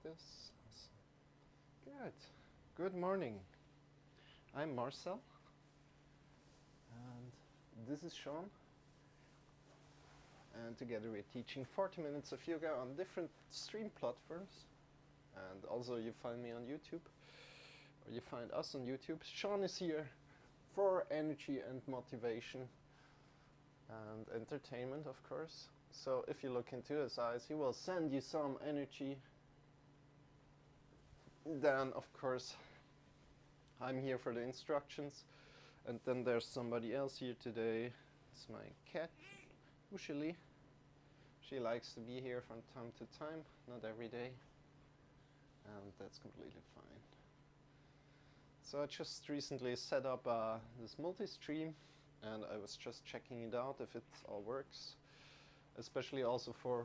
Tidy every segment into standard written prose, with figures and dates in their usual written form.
this. Good. Good morning. I'm Marcel, and this is Shawn. And together we're teaching 40 minutes of yoga on different stream platforms. And also you find me on YouTube, or you find us on YouTube. Shawn is here for energy and motivation and entertainment, of course. So if you look into his eyes, he will send you some energy. Then, of course, I'm here for the instructions. And then there's somebody else here today. It's my cat, usually. She likes to be here from time to time, not every day. And that's completely fine. So I just recently set up this multi-stream, and I was just checking it out if it all works. Especially also for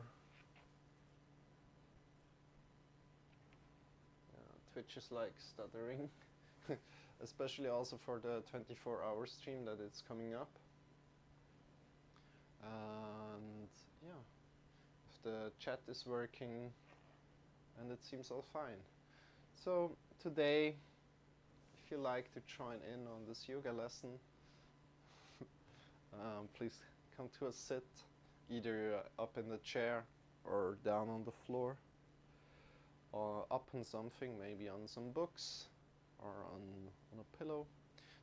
Twitch is like stuttering. Especially also for the 24-hour stream that it's coming up. And yeah, if the chat is working, and it seems all fine. So today, if you like to join in on this yoga lesson, please come to a sit, either up in the chair or down on the floor, or up on something, maybe on some books or on a pillow.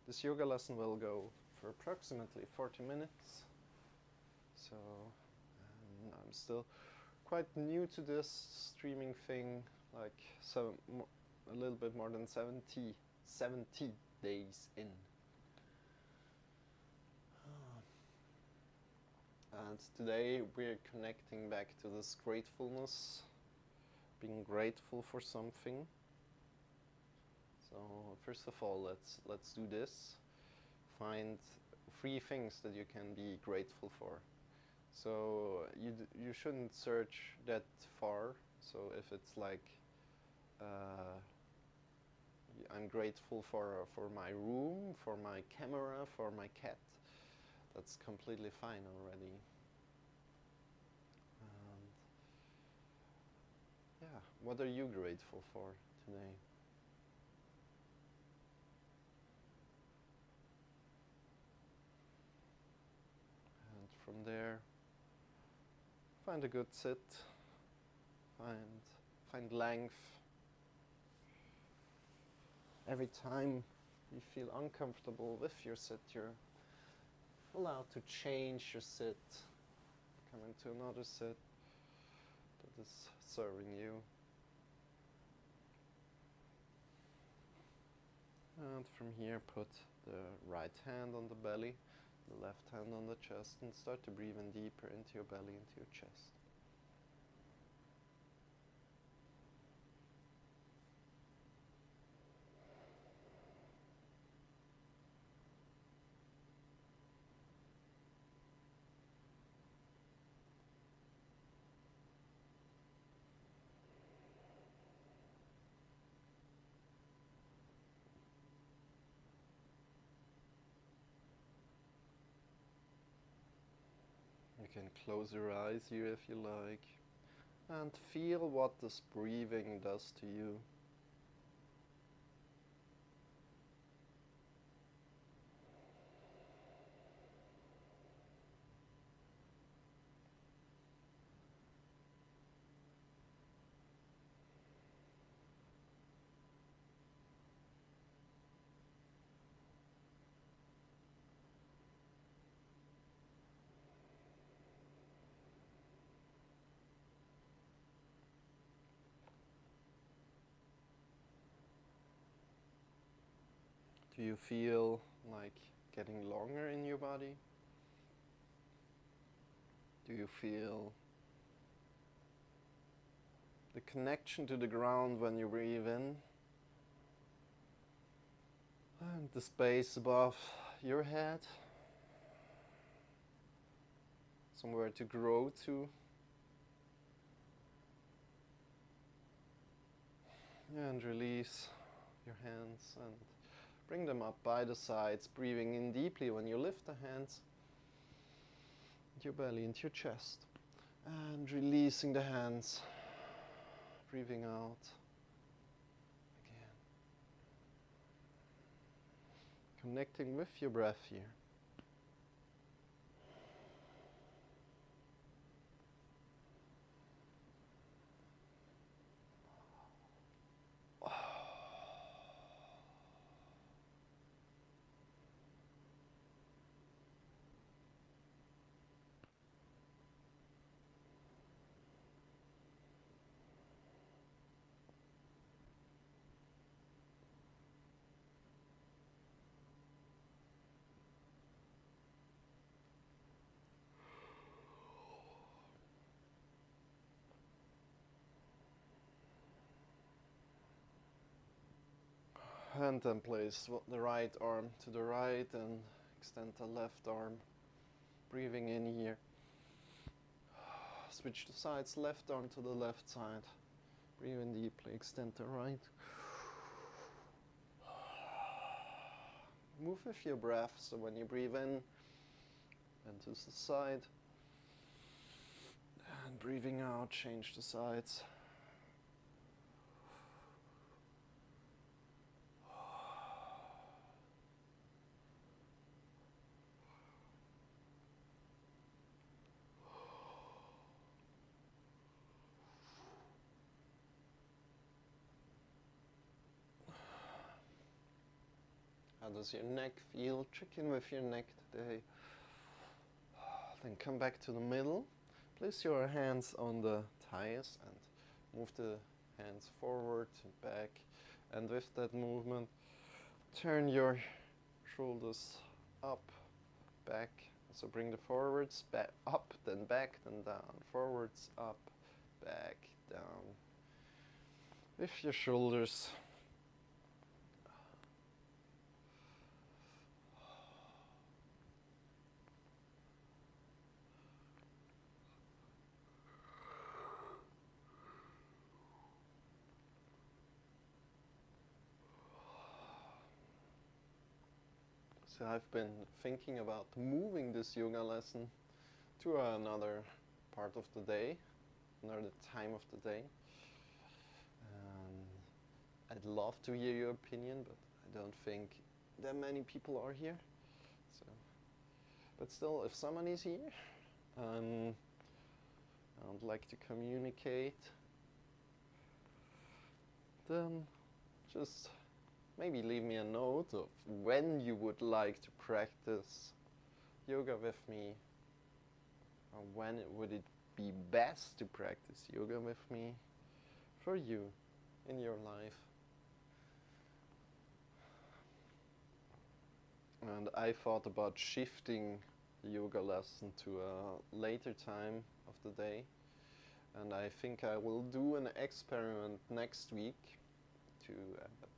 This yoga lesson will go for approximately 40 minutes. So I'm still quite new to this streaming thing, like a little bit more than 70 days in. And today we're connecting back to this gratefulness, being grateful for something. So first of all, let's do this. Find 3 things that you can be grateful for. So you shouldn't search that far. So if it's like I'm grateful for my room, for my camera, for my cat, that's completely fine already. And yeah, what are you grateful for today? And from there, find a good sit, find length. Every time you feel uncomfortable with your sit, you're allowed to change your sit, come into another sit that is serving you. And from here, put the right hand on the belly, the left hand on the chest, and start to breathe in deeper into your belly, into your chest. You can close your eyes here if you like, and feel what this breathing does to you. Do you feel like getting longer in your body? Do you feel the connection to the ground when you breathe in? And the space above your head? Somewhere to grow to? And release your hands and bring them up by the sides, breathing in deeply when you lift the hands into your belly, into your chest. And releasing the hands, breathing out again. Connecting with your breath here. And then place the right arm to the right and extend the left arm. Breathing in here. Switch the sides, left arm to the left side. Breathe in deeply, extend the right. Move with your breath, so when you breathe in, and to the side. And breathing out, change the sides. How does your neck feel? Check in with your neck today. Then come back to the middle. Place your hands on the thighs and move the hands forward and back. And with that movement, turn your shoulders up, back. So bring the forwards, back, up, then back, then down. Forwards, up, back, down. With your shoulders. So I've been thinking about moving this yoga lesson to another part of the day, another time of the day. I'd love to hear your opinion, but I don't think that many people are here. So, but still, if someone is here, I would like to communicate, then just maybe leave me a note of when you would like to practice yoga with me, or when would it be best to practice yoga with me for you in your life. And I thought about shifting the yoga lesson to a later time of the day, and I think I will do an experiment next week to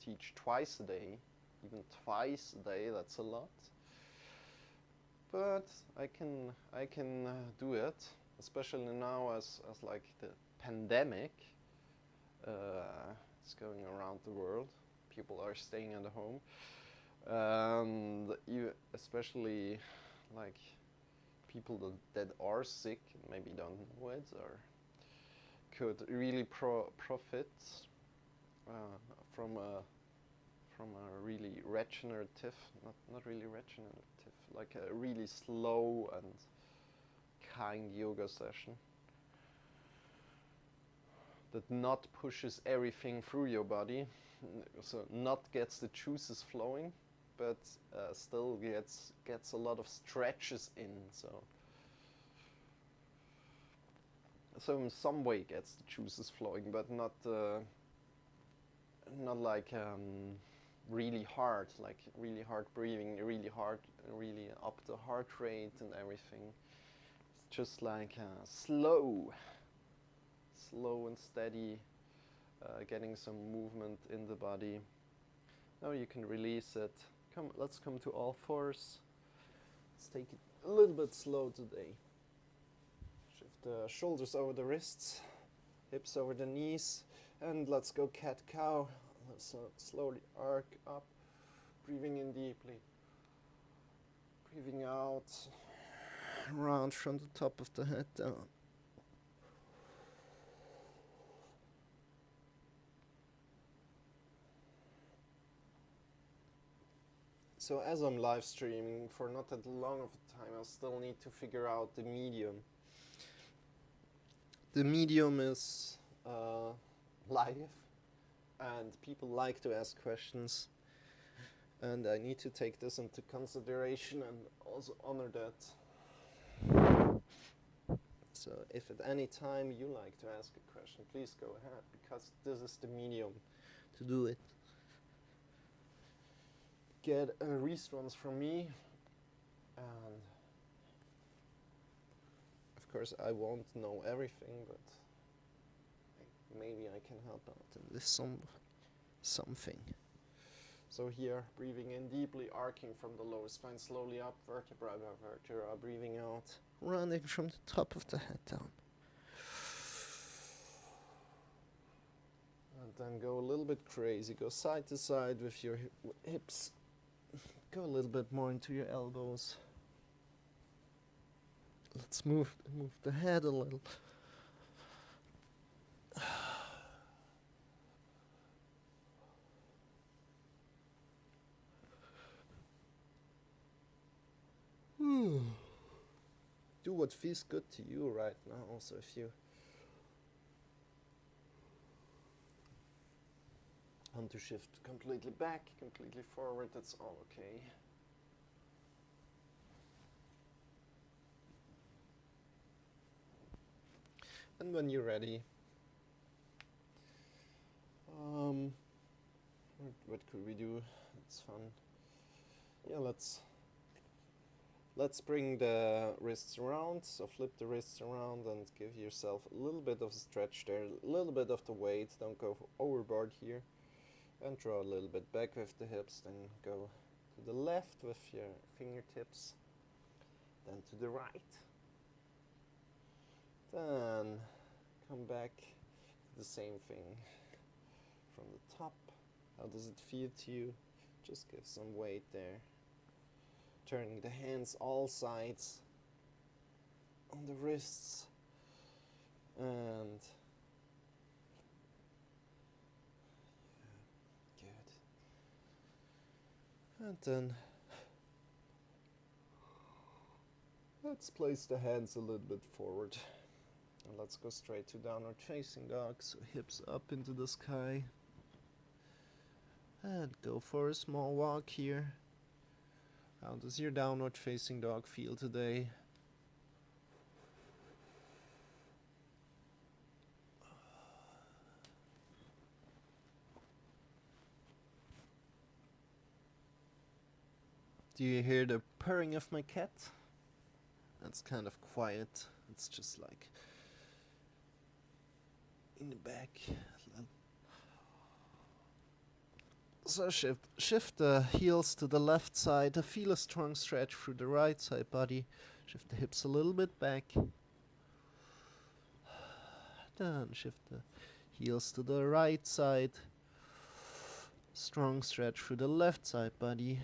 teach twice a day. Even twice a day, that's a lot, but I can do it, especially now as like the pandemic is going around the world. People are staying at home, and especially like people that are sick and maybe don't know it, or could really profit from a really regenerative, not really regenerative, like a really slow and kind yoga session that not pushes everything through your body, so not gets the juices flowing, but still gets a lot of stretches in, so in some way gets the juices flowing, but not like really hard breathing, really up the heart rate and everything. It's just like slow and steady, getting some movement in the body. Now you can release it. Let's come to all fours. Let's take it a little bit slow today. Shift the shoulders over the wrists, hips over the knees, and let's go cat-cow. So slowly arc up, breathing in deeply, breathing out, round from the top of the head down. So as I'm live streaming for not that long of a time, I still need to figure out the medium. The medium is live, and people like to ask questions, and I need to take this into consideration and also honor that. So if at any time you like to ask a question, please go ahead, because this is the medium to do it. Get a response from me, and of course I won't know everything, but maybe I can help out in this something. So here, breathing in deeply, arcing from the lower spine slowly up, vertebra by vertebra, breathing out, running from the top of the head down. And then go a little bit crazy, go side to side with your hips. Go a little bit more into your elbows. Let's move the head a little. Do what feels good to you right now. Also, if you want to shift completely back, completely forward, that's all okay. And when you're ready, what could we do? It's fun. Yeah, let's bring the wrists around. So flip the wrists around and give yourself a little bit of a stretch there, a little bit of the weight. Don't go overboard here. And draw a little bit back with the hips. Then go to the left with your fingertips. Then to the right. Then come back to the same thing from the top. How does it feel to you? Just give some weight there. Turning the hands all sides on the wrists. And good. And then let's place the hands a little bit forward. And let's go straight to downward facing dog. So hips up into the sky. And go for a small walk here. How does your downward facing dog feel today? Do you hear the purring of my cat? That's kind of quiet. It's just like in the back. So shift the heels to the left side. Feel a strong stretch through the right side body. Shift the hips a little bit back. Then shift the heels to the right side. Strong stretch through the left side body.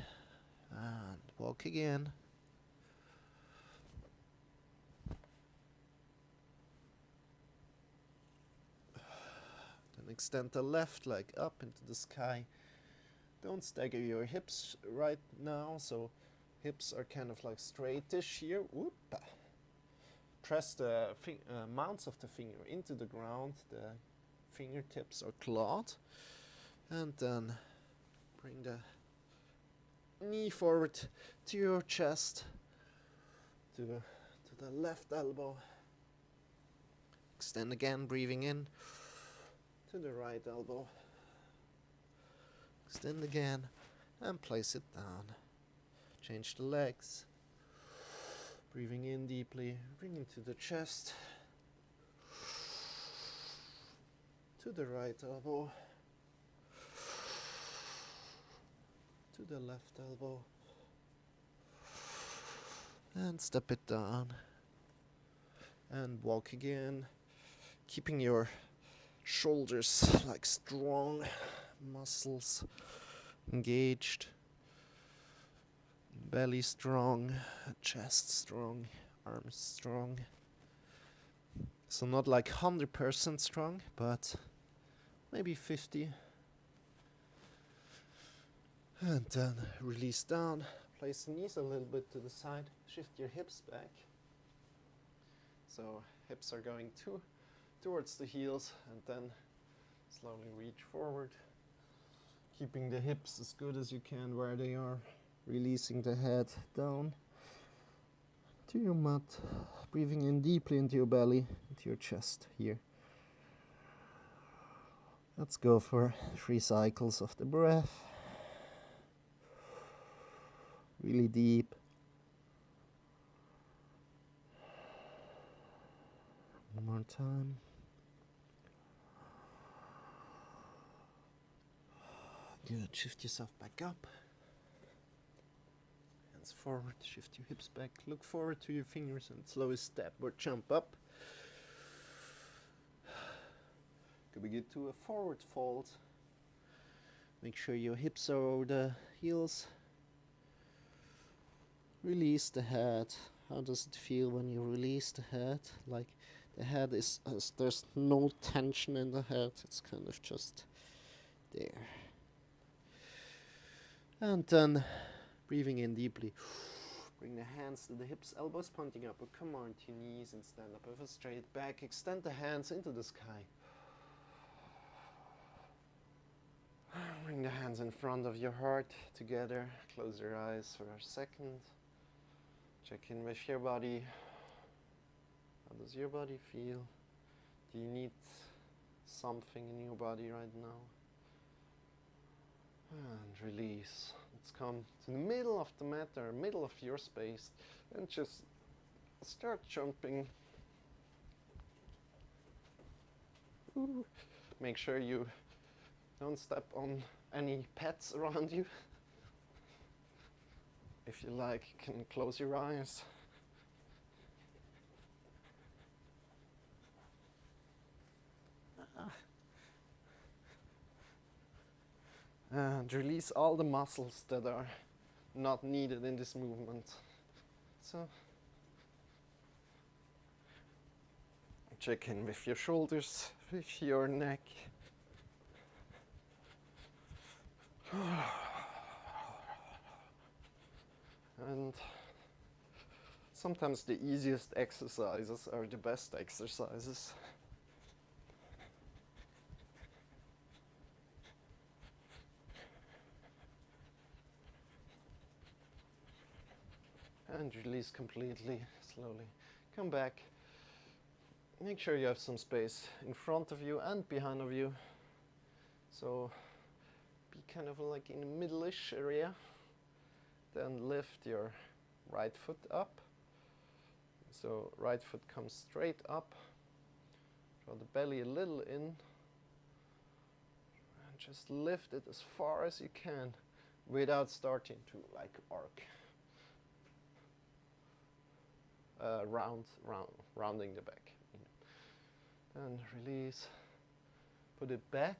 And walk again. Then extend the left leg up into the sky. Don't stagger your hips right now, so hips are kind of like straightish here. Whoop. Press the mounts of the finger into the ground. The fingertips are clawed. And then bring the knee forward to your chest, to the left elbow. Extend again, breathing in to the right elbow. Extend again and place it down. Change the legs. Breathing in deeply, bring into the chest. To the right elbow. To the left elbow. And step it down. And walk again. Keeping your shoulders like strong. Muscles engaged, belly strong, chest strong, arms strong. So not like 100% strong, but maybe 50. And then release down, place the knees a little bit to the side, shift your hips back. So hips are going towards the heels, and then slowly reach forward, keeping the hips as good as you can where they are, releasing the head down to your mat, breathing in deeply into your belly, into your chest here. Let's go for 3 cycles of the breath. Really deep. One more time. Good. Shift yourself back up. Hands forward. Shift your hips back. Look forward to your fingers and slowly step or jump up. Could we get to a forward fold? Make sure your hips are over the heels. Release the head. How does it feel when you release the head? Like the head is, there's no tension in the head. It's kind of just there. And then breathing in deeply. Bring the hands to the hips, elbows pointing up, or come on to your knees and stand up with a straight back. Extend the hands into the sky. Bring the hands in front of your heart together. Close your eyes for a second. Check in with your body. How does your body feel? Do you need something in your body right now? And release. Let's come to the middle of the mat or middle of your space and just start jumping. Ooh. Make sure you don't step on any pets around you. If you like, you can close your eyes. And release all the muscles that are not needed in this movement. So check in with your shoulders, with your neck. And sometimes the easiest exercises are the best exercises. And release completely, slowly. Come back. Make sure you have some space in front of you and behind of you. So be kind of like in the middle-ish area. Then lift your right foot up. So right foot comes straight up. Draw the belly a little in. And just lift it as far as you can without starting to like arc. Rounding the back. And release. Put it back.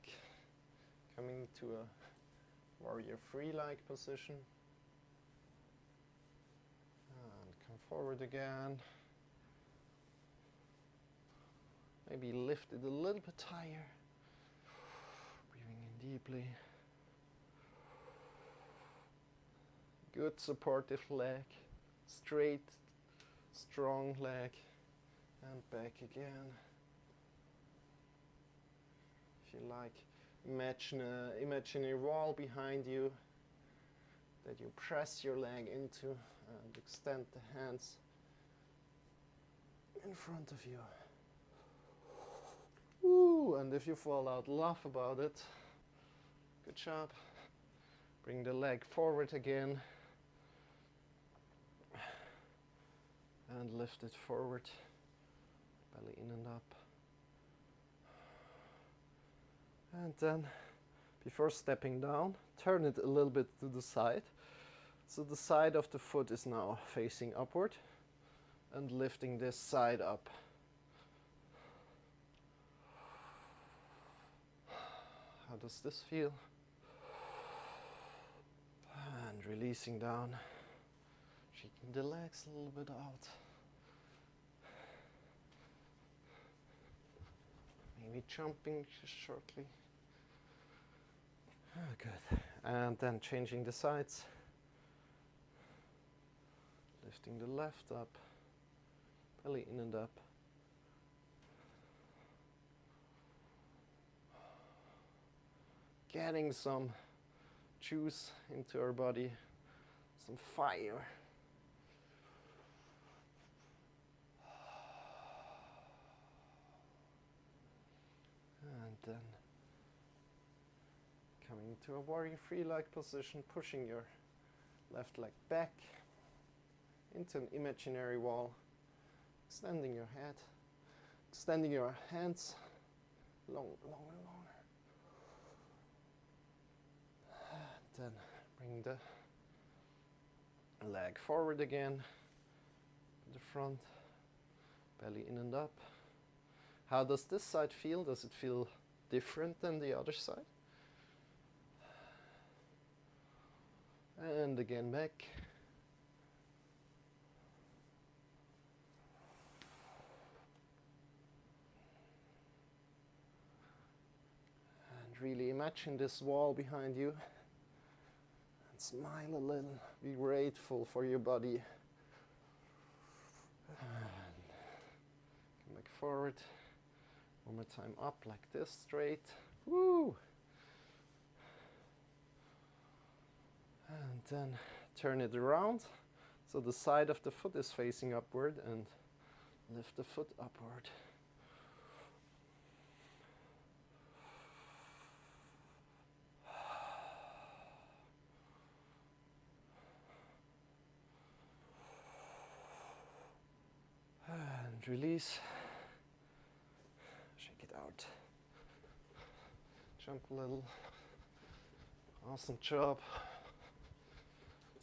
Coming to a warrior three-like position. And come forward again. Maybe lift it a little bit higher. Breathing in deeply. Good supportive leg. Straight, strong leg. And back again. If you like, imagine a wall behind you that you press your leg into and extend the hands in front of you. Woo! And if you fall out, laugh about it. Good job. Bring the leg forward again and lift it forward, belly in and up. And then, before stepping down, turn it a little bit to the side. So the side of the foot is now facing upward and lifting this side up. How does this feel? And releasing down, shaking the legs a little bit out. Maybe jumping just shortly. Good. And then changing the sides. Lifting the left up, belly in and up. Getting some juice into our body, some fire. And then coming to a warrior three-like position, pushing your left leg back into an imaginary wall, extending your head, extending your hands longer. Then bring the leg forward again, the front, belly in and up. How does this side feel? Does it feel different than the other side? And again back. And really imagine this wall behind you. And smile a little. Be grateful for your body. And come back forward. One more time up like this, straight. Woo! And then turn it around. So the side of the foot is facing upward and lift the foot upward. And release. Shake it out. Jump a little. Awesome job.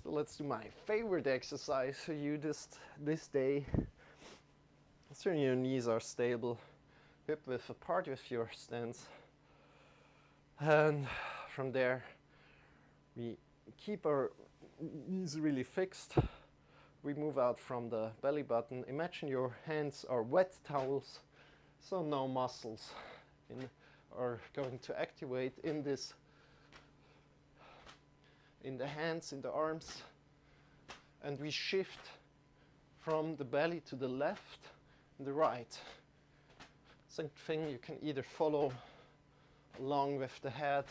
So let's do my favorite exercise for you this day. So your knees are stable, hip width apart with your stance. And from there, we keep our knees really fixed. We move out from the belly button. Imagine your hands are wet towels, so no muscles are going to activate in this, in the hands, in the arms. And we shift from the belly to the left and the right. Same thing, you can either follow along with the head,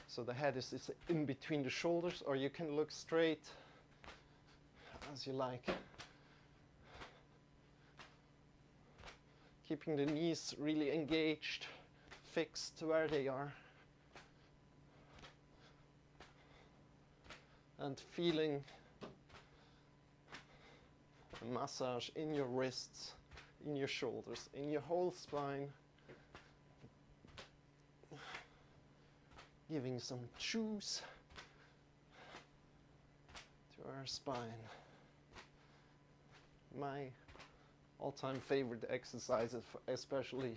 so the head is in between the shoulders, or you can look straight as you like. Keeping the knees really engaged, fixed where they are. And feeling a massage in your wrists, in your shoulders, in your whole spine. Giving some juice to our spine. My all-time favorite exercises, especially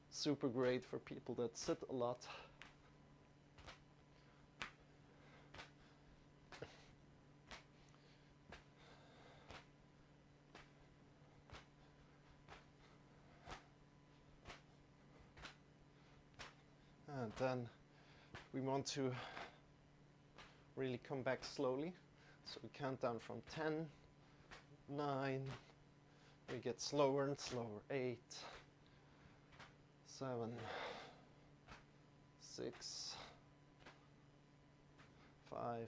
super great for people that sit a lot. And then we want to really come back slowly. So we count down from 10, 9, we get slower and slower. 8, 7, 6, 5,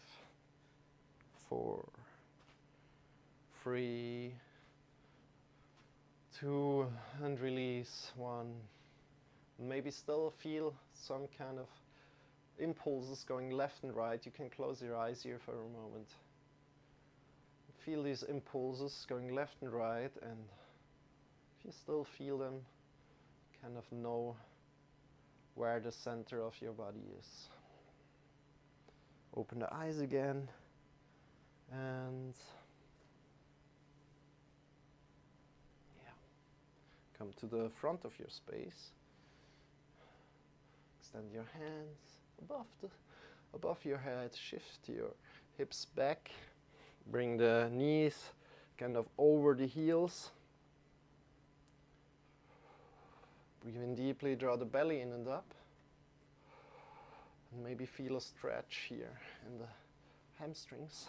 4, 3, 2, and release 1. Maybe still feel some kind of impulses going left and right. You can close your eyes here for a moment. Feel these impulses going left and right, and if you still feel them, kind of know where the center of your body is. Open the eyes again, and come to the front of your space. Extend your hands above your head. Shift your hips back. Bring the knees kind of over the heels. Breathe in deeply, draw the belly in and up. Maybe feel a stretch here in the hamstrings.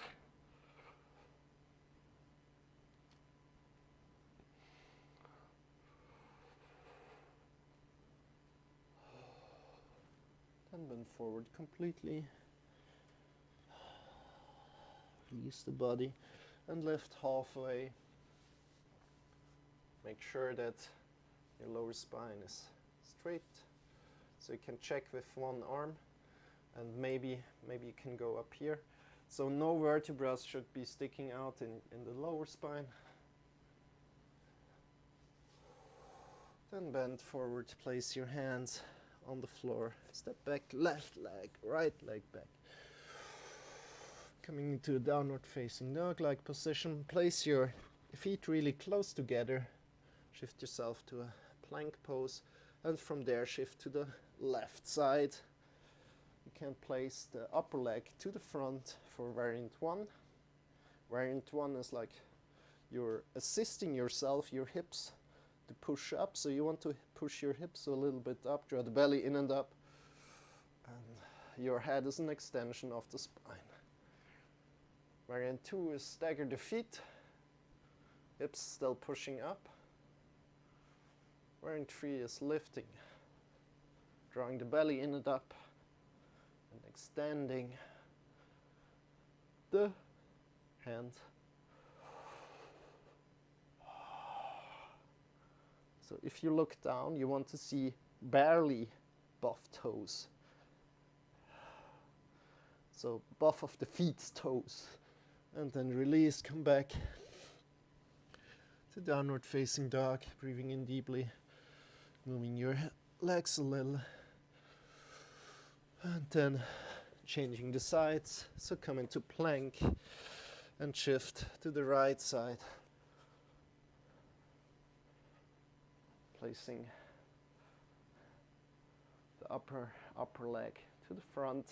Then bend forward completely. Release the body and lift halfway. Make sure that your lower spine is straight. So you can check with one arm, and maybe you can go up here. So no vertebrae should be sticking out in the lower spine. Then bend forward, place your hands on the floor. Step back, left leg, right leg back. Coming into a downward facing dog-like position. Place your feet really close together. Shift yourself to a plank pose, and from there shift to the left side. You can place the upper leg to the front for variant 1. Variant 1 is like you're assisting yourself, your hips, to push up. So you want to push your hips a little bit up, draw the belly in and up, and your head is an extension of the spine. Variant 2 is stagger the feet, hips still pushing up. Variant 3 is lifting, drawing the belly in and up, and extending the hand. So if you look down, you want to see barely buff toes. So buff of the feet's toes. And then release, come back to downward facing dog, breathing in deeply, moving your legs a little, and then changing the sides. So come into plank and shift to the right side, placing the upper leg to the front.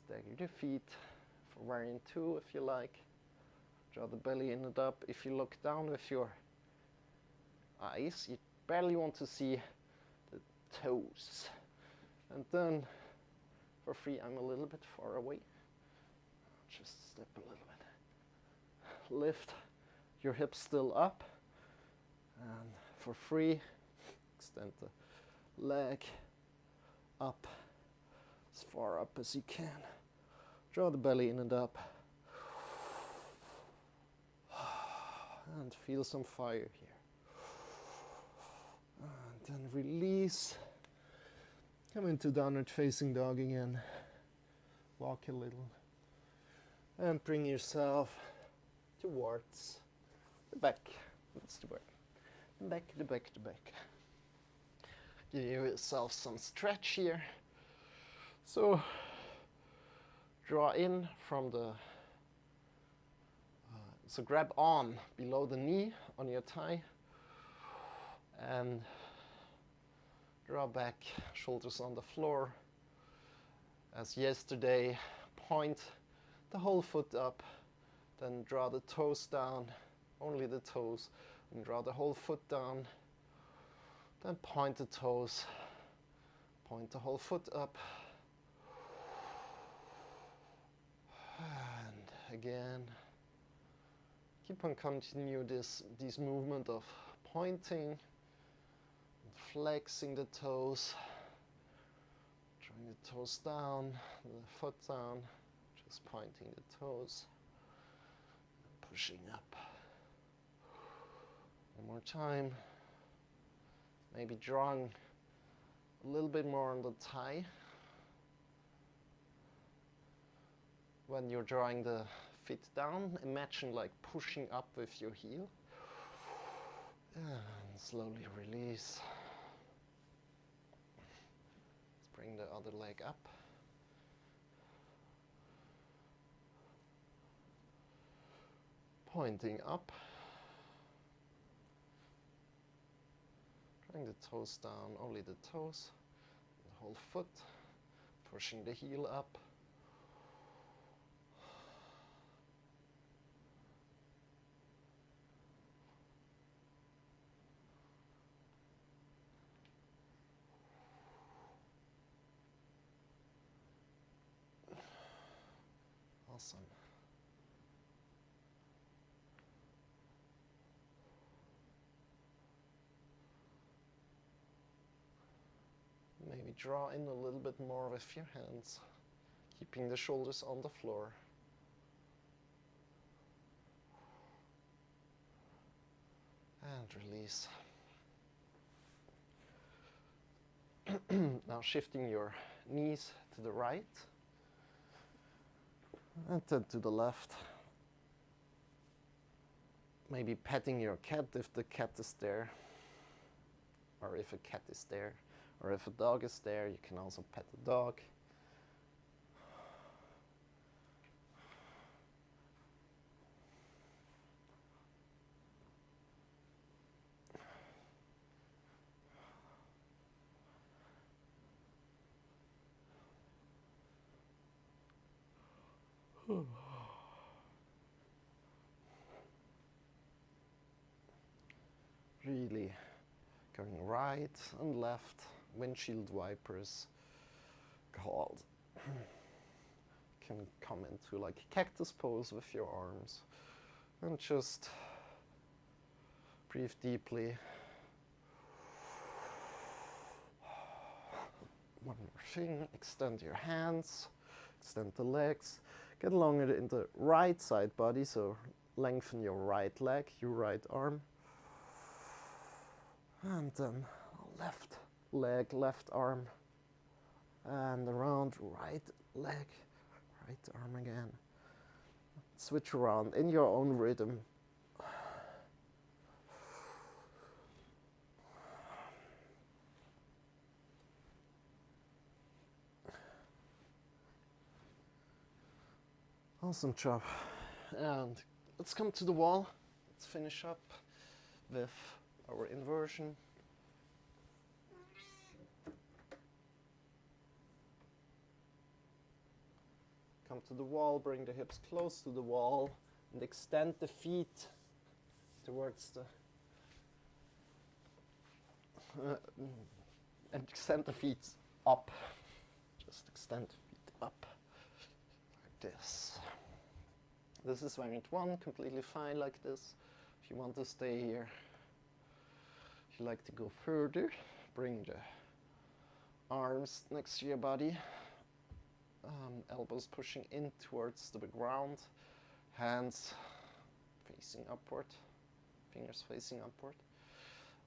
Stagger the feet for variant 2 if you like. Draw the belly in and up. If you look down with your eyes, you barely want to see the toes. And then for free, I'm a little bit far away. Just step a little bit. Lift your hips still up. And for free, extend the leg up as far up as you can. Draw the belly in and up. And feel some fire here. And then release. Come into downward facing dog again. Walk a little. And bring yourself towards the back. That's the word. Back, the back, the back. Give yourself some stretch here. So draw in from the, so grab on below the knee on your thigh and draw back, shoulders on the floor. As yesterday, point the whole foot up, then draw the toes down, only the toes, and draw the whole foot down, then point the toes, point the whole foot up. And again, keep on continue this movement of pointing, and flexing the toes, drawing the toes down, the foot down, just pointing the toes, and pushing up. One more time, maybe drawing a little bit more on the thigh. When you're drawing the feet down, imagine like pushing up with your heel. And slowly release. Let's bring the other leg up. Pointing up. Drawing the toes down, only the toes. The whole foot. Pushing the heel up. Awesome. Maybe draw in a little bit more with your hands, keeping the shoulders on the floor. And release. Now shifting your knees to the right and then to the left. Maybe petting your cat if the cat is there, or if a cat is there, or if a dog is there, you can also pet the dog. Really going right and left, windshield wipers called. Can come into like cactus pose with your arms and just breathe deeply. One more thing, extend your hands, extend the legs, get longer in the right side body, so lengthen your right leg, your right arm. And then left leg, left arm, and around right leg, right arm again. Switch around in your own rhythm. Awesome job. And let's come to the wall. Let's finish up with our inversion. Come to the wall, bring the hips close to the wall, and extend the feet towards the and extend the feet up. Just extend the feet up like this. This is variant 1, completely fine like this. If you want to stay here, if you like to go further, bring the arms next to your body, elbows pushing in towards the ground, hands facing upward, fingers facing upward,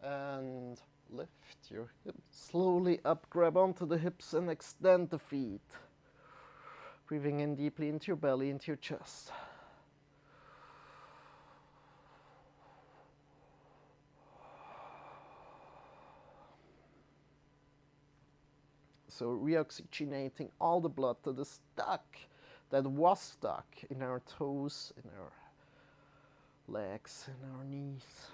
and lift your hips slowly up, grab onto the hips and extend the feet. Breathing in deeply into your belly, into your chest. So reoxygenating all the blood that is stuck, that was stuck in our toes, in our legs, in our knees.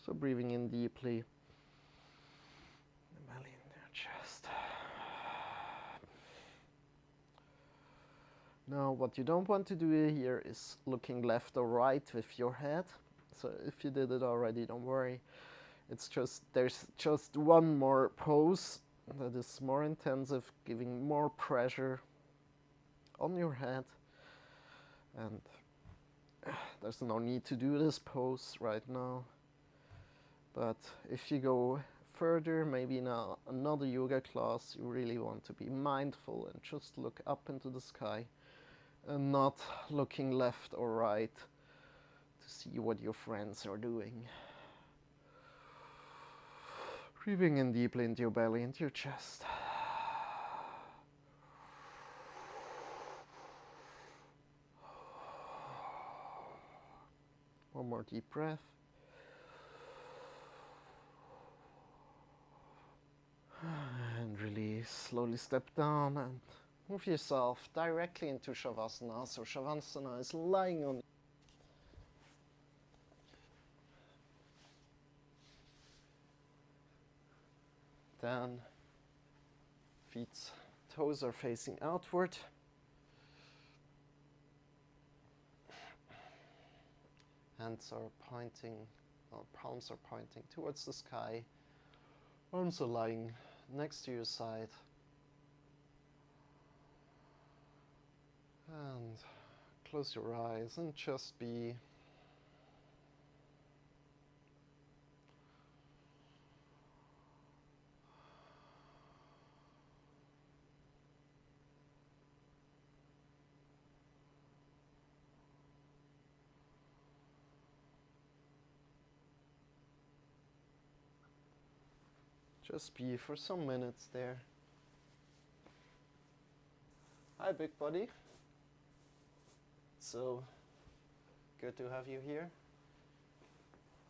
So breathing in deeply, the belly in your chest. Now what you don't want to do here is looking left or right with your head. So if you did it already, don't worry. It's just, there's just one more pose that is more intensive, giving more pressure on your head. And there's no need to do this pose right now. But if you go further, maybe in another yoga class, you really want to be mindful and just look up into the sky and not looking left or right to see what your friends are doing. Breathing in deeply into your belly, into your chest. One more deep breath. And release. Slowly step down and move yourself directly into Shavasana. So Shavasana is lying on. Then feet, toes are facing outward. Hands are pointing, palms are pointing towards the sky. Arms are lying next to your side. And close your eyes and just be for some minutes there. Hi, big buddy. So good to have you here.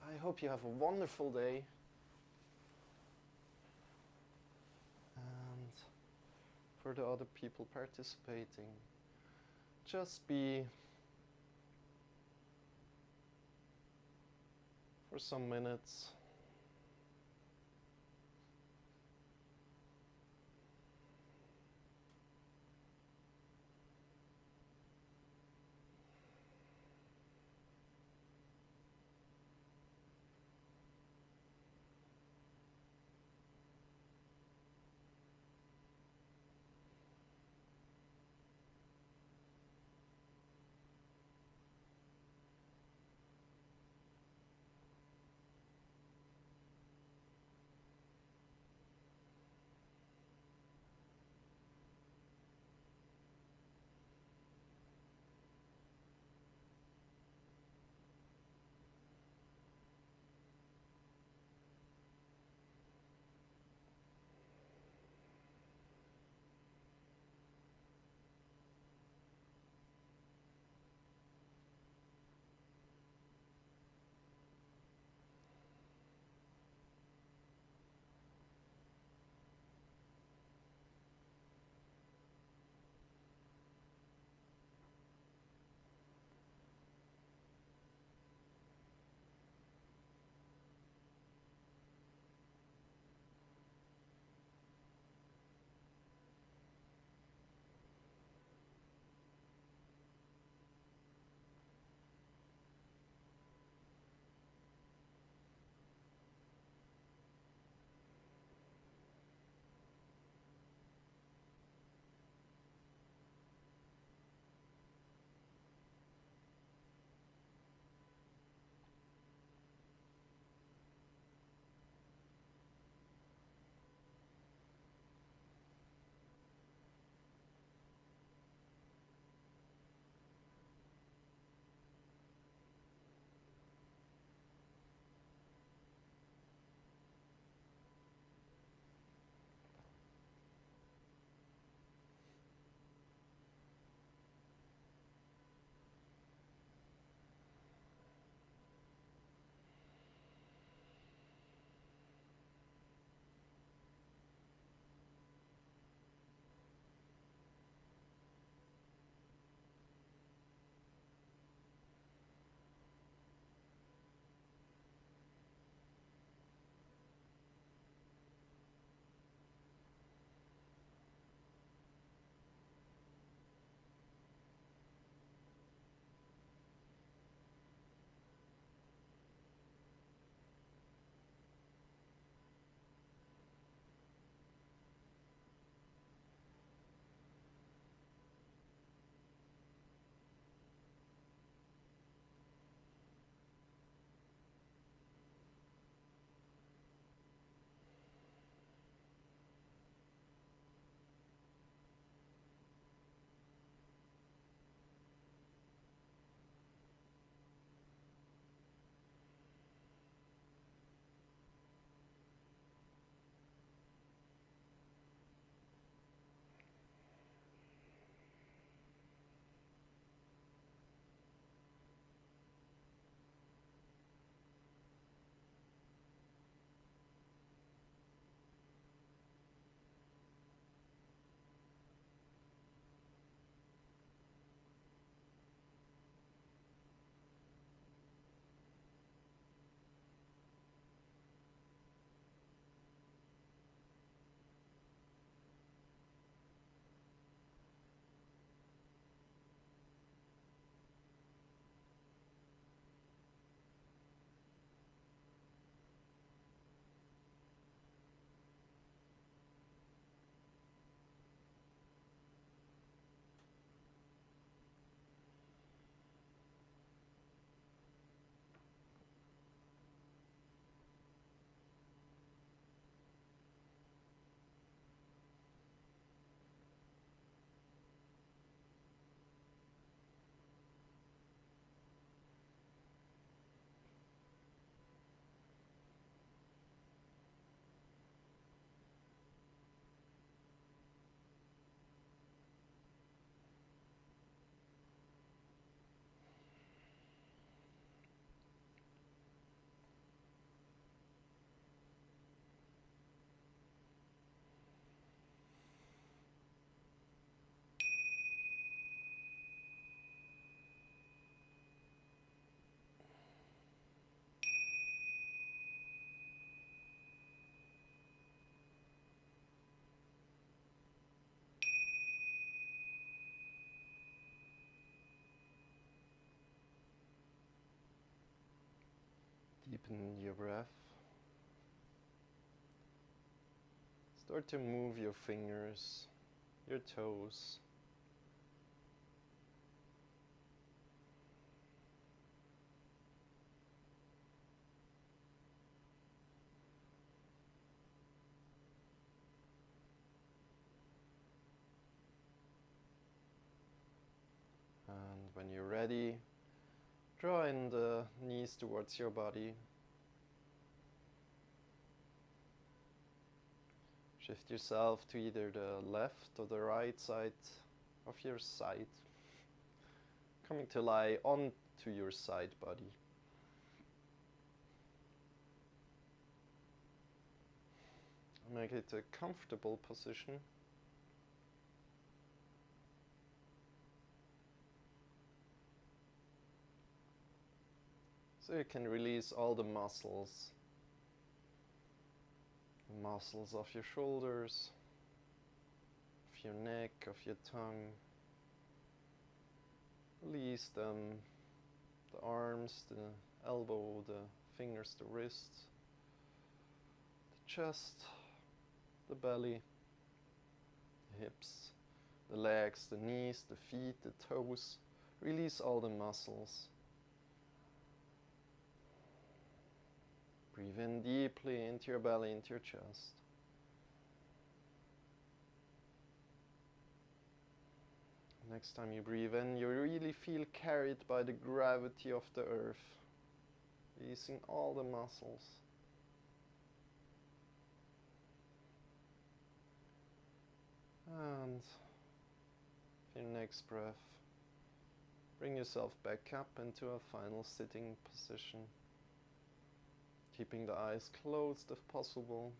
I hope you have a wonderful day. And for the other people participating, just be for some minutes Deepen your breath. Start to move your fingers, your toes. And when you're ready, draw in the knees towards your body. Shift yourself to either the left or the right side of your side, coming to lie onto your side body. Make it a comfortable position. So you can release all the muscles of your shoulders, of your neck, of your tongue. Release them, the arms, the elbow, the fingers, the wrists, the chest, the belly, the hips, the legs, the knees, the feet, the toes. Release all the muscles. Breathe in deeply into your belly, into your chest. Next time you breathe in, you really feel carried by the gravity of the earth, releasing all the muscles. And for your next breath, bring yourself back up into a final sitting position, keeping the eyes closed if possible.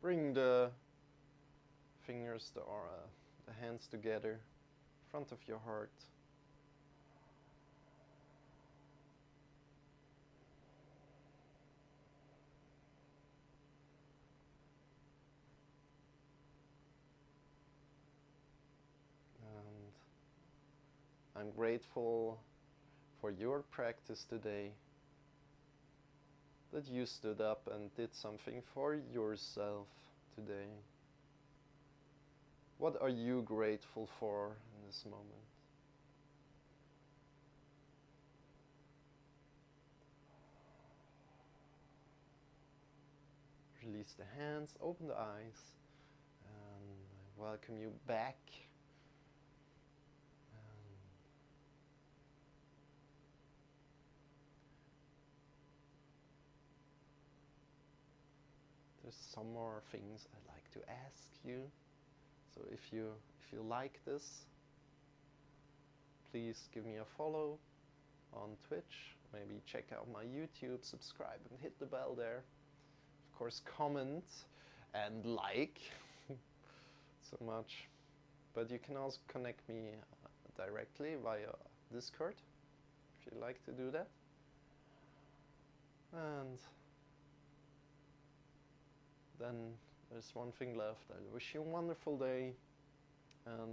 Bring the fingers, the hands together in front of your heart. And I'm grateful for your practice today, that you stood up and did something for yourself today. What are you grateful for in this moment? Release the hands, open the eyes, and I welcome you back. There's some more things I'd like to ask you. So if you like this, please give me a follow on Twitch. Maybe check out my YouTube, subscribe and hit the bell there. Of course, comment and like so much. But you can also connect me directly via Discord if you'd like to do that. And then there's one thing left. I wish you a wonderful day, and